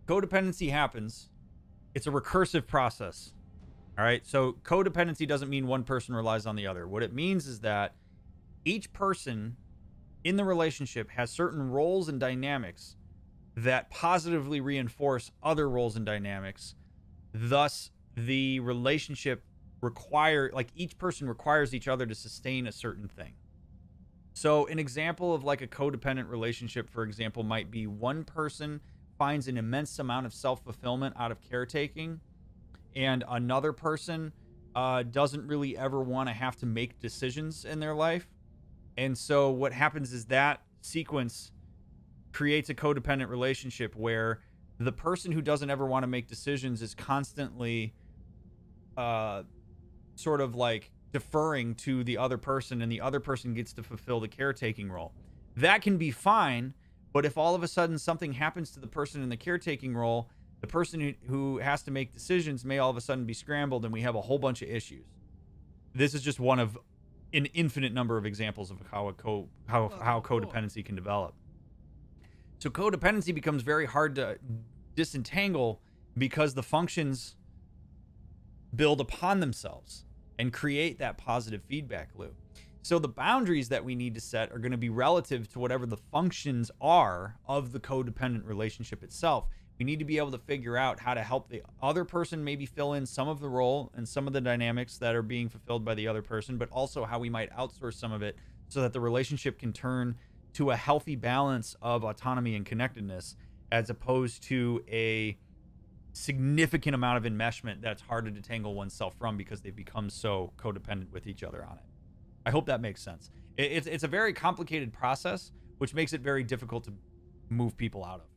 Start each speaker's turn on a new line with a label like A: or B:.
A: codependency happens, it's a recursive process. All right. So codependency doesn't mean one person relies on the other. What it means is that each person in the relationship has certain roles and dynamics that positively reinforce other roles and dynamics. Thus, the relationship each person requires each other to sustain a certain thing. So an example of like a codependent relationship, for example, might be one person finds an immense amount of self-fulfillment out of caretaking, and another person doesn't really ever want to have to make decisions in their life. And so what happens is that sequence creates a codependent relationship where the person who doesn't ever want to make decisions is constantly sort of like deferring to the other person, and the other person gets to fulfill the caretaking role. That can be fine, but if all of a sudden something happens to the person in the caretaking role, the person who has to make decisions may all of a sudden be scrambled, and we have a whole bunch of issues. This is just one of an infinite number of examples of how codependency can develop. So codependency becomes very hard to disentangle because the functions build upon themselves and create that positive feedback loop. So the boundaries that we need to set are going to be relative to whatever the functions are of the codependent relationship itself. We need to be able to figure out how to help the other person maybe fill in some of the role and some of the dynamics that are being fulfilled by the other person, but also how we might outsource some of it so that the relationship can turn to a healthy balance of autonomy and connectedness, as opposed to a significant amount of enmeshment that's hard to detangle oneself from because they've become so codependent with each other on it. I hope that makes sense. It's a very complicated process, which makes it very difficult to move people out of.